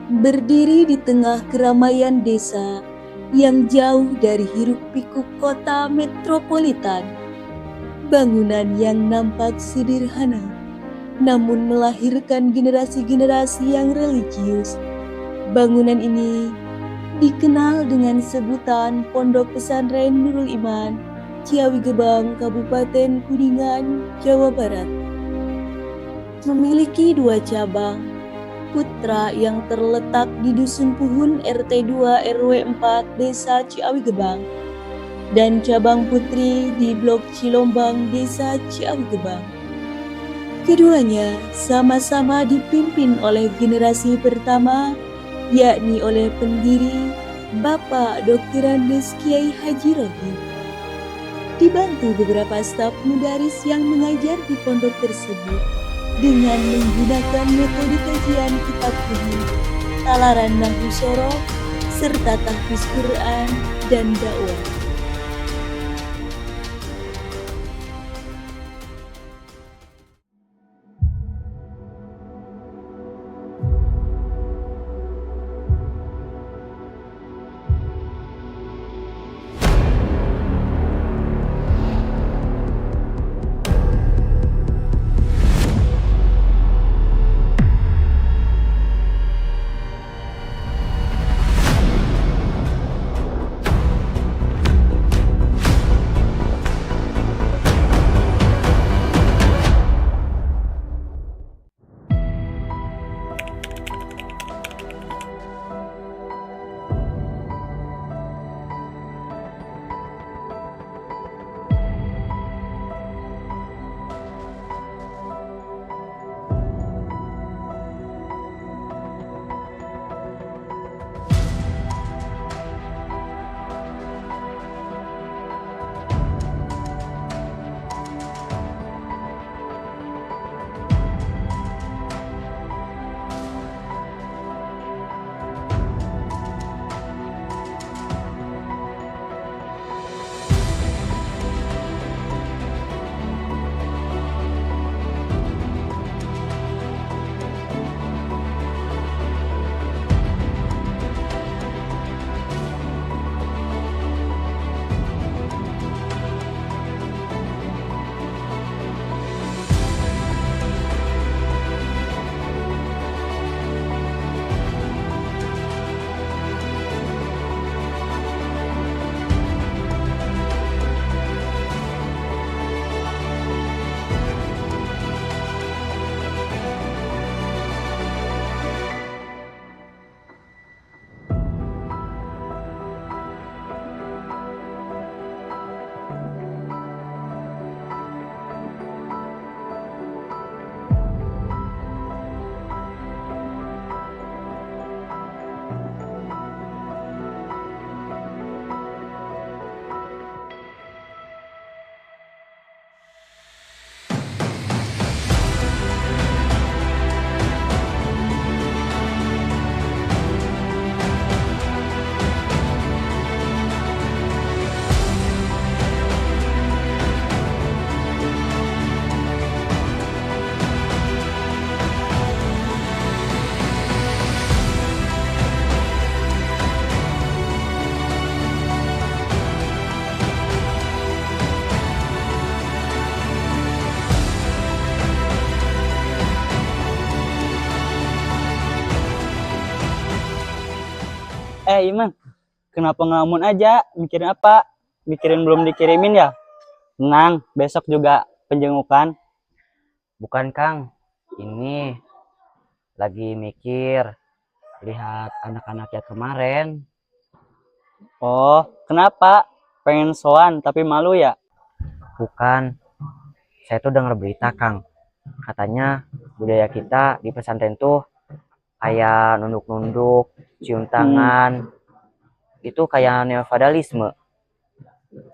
berdiri di tengah keramaian desa yang jauh dari hiruk-pikuk kota metropolitan. Bangunan yang nampak sederhana, namun melahirkan generasi-generasi yang religius. Bangunan ini dikenal dengan sebutan Pondok Pesantren Nurul Iman, Ciawi Gebang, Kabupaten Kuningan, Jawa Barat. Memiliki 2 cabang, Putra yang terletak di Dusun Puhun RT 2 RW 4 Desa Ciawi Gebang, dan cabang Putri di Blok Cilombang Desa Ciawi Gebang. Keduanya sama-sama dipimpin oleh generasi pertama, yakni oleh pendiri Bapak Dr. Andes Kiai Haji Rohim. Dibantu beberapa staf mudaris yang mengajar di pondok tersebut dengan menggunakan metode kajian kitab kuning, talaran nahwu sorof, serta tahfiz Quran dan dakwah. Iman, kenapa ngelamun aja? Mikirin apa? Mikirin belum dikirimin ya? Tenang, besok juga penjengukan. Bukan Kang, ini lagi mikir lihat anak-anak yang kemarin. Oh, kenapa? Pengen sowan tapi malu ya? Bukan, saya tuh dengar berita Kang, katanya budaya kita di pesantren tuh kayak nunduk-nunduk, cium tangan, itu kayak neofeudalisme.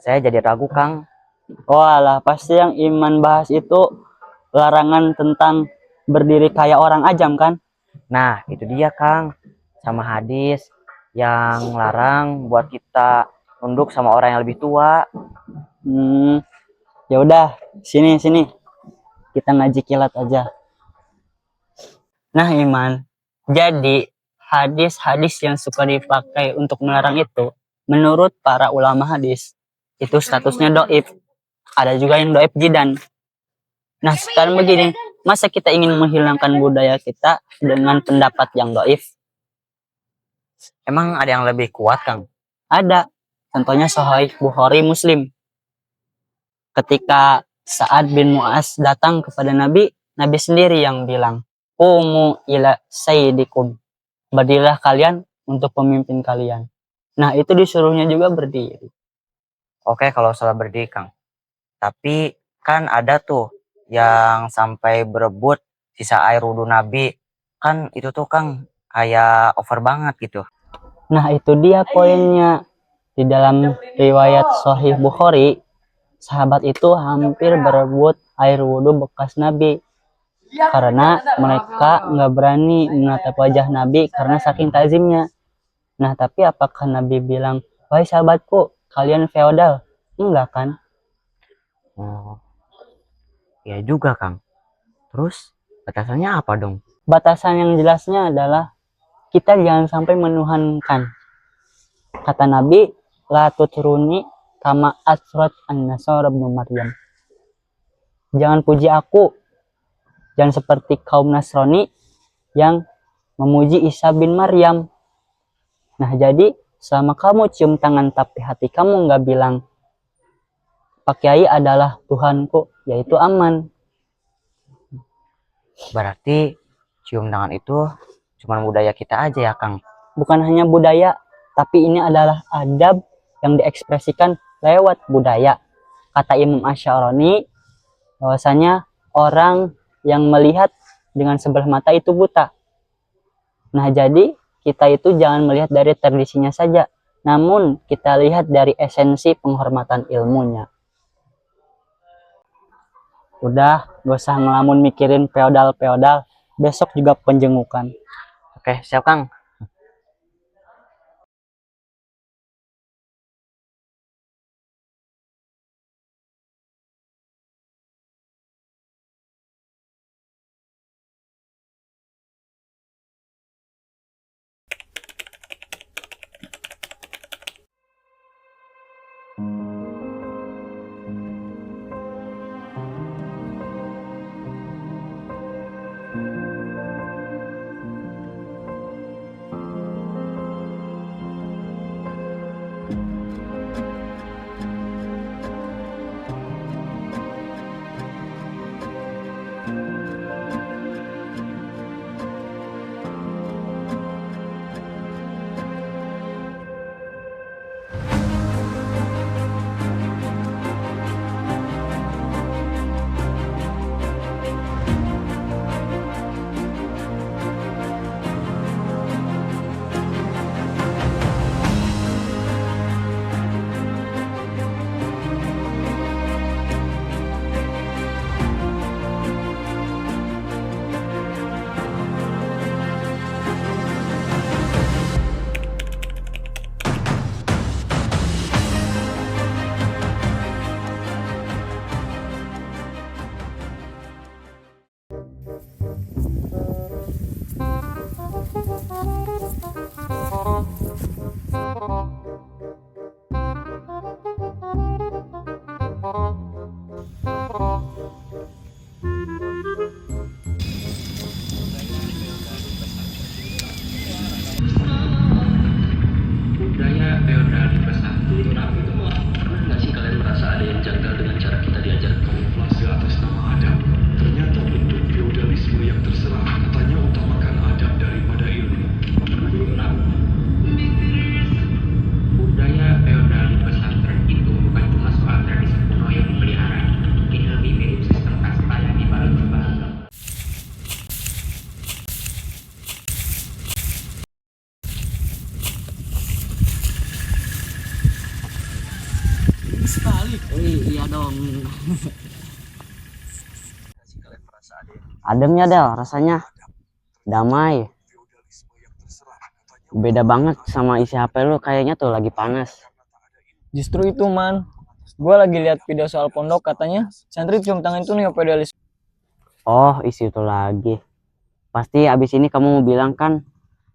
Saya jadi ragu Kang. Walah, pasti yang Iman bahas itu larangan tentang berdiri kayak orang ajam kan? Nah, itu dia Kang, sama hadis yang larang buat kita nunduk sama orang yang lebih tua. Ya udah, sini kita ngaji kilat aja. Nah Iman, jadi hadis-hadis yang suka dipakai untuk melarang itu, menurut para ulama hadis, itu statusnya doib. Ada juga yang doib jidan. Nah, sekarang begini, masa kita ingin menghilangkan budaya kita dengan pendapat yang doib? Emang ada yang lebih kuat, Kang? Ada. Contohnya Sahih Bukhari Muslim. Ketika Sa'ad bin Mu'az datang kepada Nabi, Nabi sendiri yang bilang, "Qumu ila sayyidikum." Berdirilah kalian untuk pemimpin kalian. Nah, itu disuruhnya juga berdiri. Oke, kalau salah berdiri, Kang. Tapi kan ada tuh yang sampai berebut sisa air wudhu Nabi. Kan itu tuh, Kang, kayak over banget gitu. Nah, itu dia poinnya. Di dalam riwayat Sahih Bukhari, sahabat itu hampir berebut air wudhu bekas Nabi. Karena mereka nggak berani menatap wajah Nabi karena saking takzimnya. Nah, tapi apakah Nabi bilang, "Wahai sahabatku, kalian feodal"? Enggak kan? Oh, ya juga, Kang. Terus batasannya apa dong? Batasan yang jelasnya adalah kita jangan sampai menuhankan. Kata Nabi, "La tutruni kama asrat an-nasara ibnu Maryam." Jangan puji aku, jangan seperti kaum Nasrani yang memuji Isa bin Maryam. Nah, jadi selama kamu cium tangan tapi hati kamu nggak bilang, "Pak Kiai adalah Tuhanku," yaitu aman. Berarti cium tangan itu cuma budaya kita aja ya, Kang? Bukan hanya budaya, tapi ini adalah adab yang diekspresikan lewat budaya. Kata Imam Asy'arani, bahwasanya orang yang melihat dengan sebelah mata itu buta. Nah, jadi kita itu jangan melihat dari tradisinya saja, namun kita lihat dari esensi penghormatan ilmunya. Udah, gak usah ngelamun mikirin feodal-feodal, besok juga penjengukan. Oke, siap, Kang. Budaya feodal di pesantren. Pernah nggak sih kalian merasa ada yang janggal dengan cara kita diajar? Kamuflase atas nama adab. Ternyata bentuk feodalisme yang terserah katanya utamakan adab daripada ilmu. Budaya feodal di pesantren itu bukan cuma soal tradisi kuno yang dipelihara. Ini lebih mirip sistem kasta yang dibalut bahasa. Iya dong. Ademnya Del, rasanya damai. Beda banget sama isi HP lu, kayaknya tuh lagi panas. Justru itu man, gue lagi lihat video soal pondok, katanya santri cium tangan itu nih feodalis. Oh, isi itu lagi. Pasti abis ini kamu mau bilang kan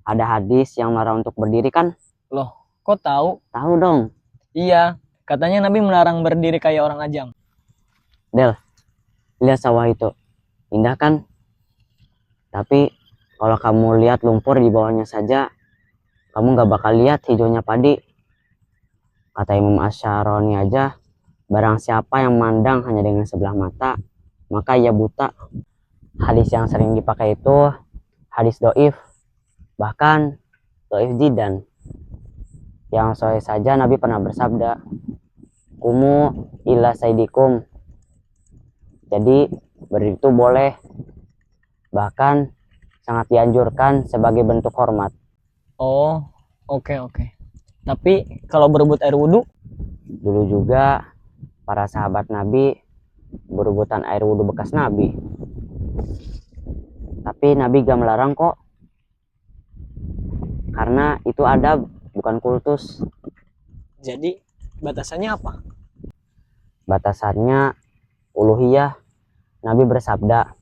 ada hadis yang melarang untuk berdiri kan? Loh, kok tahu? Tahu dong. Iya, katanya Nabi melarang berdiri kayak orang ajam. Del, lihat sawah itu. Indah kan? Tapi kalau kamu lihat lumpur di bawahnya saja, kamu gak bakal lihat hijaunya padi. Kata Imam Asy'aroni aja, barang siapa yang mandang hanya dengan sebelah mata, maka ia buta. Hadis yang sering dipakai itu hadis doif, bahkan doif jidan. Yang sahih saja Nabi pernah bersabda, kumu ila saidikum. Jadi berdiri itu boleh, bahkan sangat dianjurkan sebagai bentuk hormat. Oh, oke. Tapi kalau berebut air wudhu, Dulu juga para sahabat Nabi berebutan air wudhu bekas Nabi. Tapi Nabi gak melarang kok. Karena itu adab, bukan kultus. jadi batasannya apa? Batasannya uluhiyah. Nabi bersabda,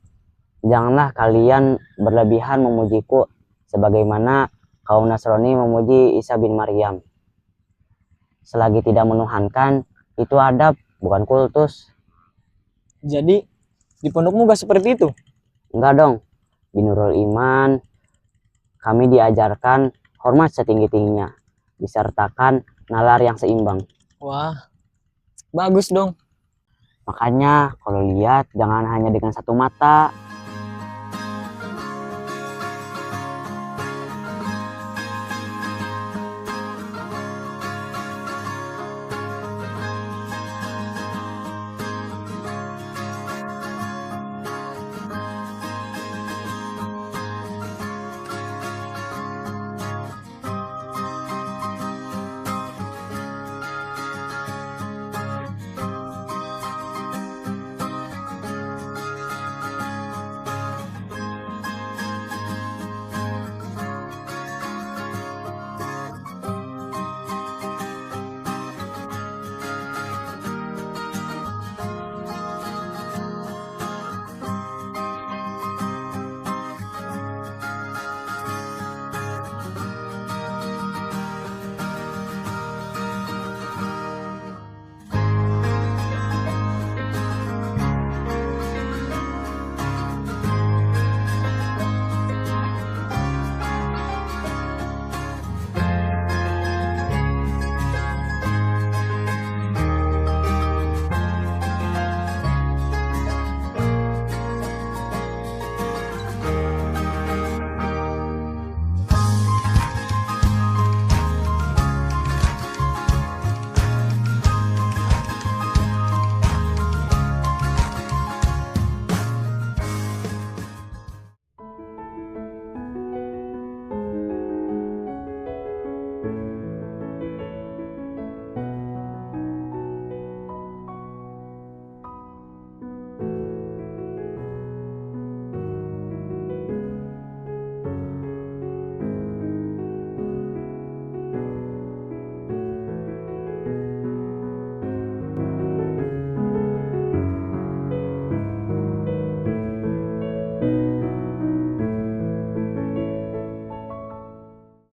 janganlah kalian berlebihan memujiku sebagaimana kaum Nasrani memuji Isa bin Maryam. Selagi tidak menuhankan, itu adab, bukan kultus. Jadi di pondokmu gak seperti itu? Enggak dong. Di Nurul Iman, kami diajarkan hormat setinggi-tingginya, disertakan nalar yang seimbang. Wah, bagus dong. Makanya kalau lihat jangan hanya dengan satu mata,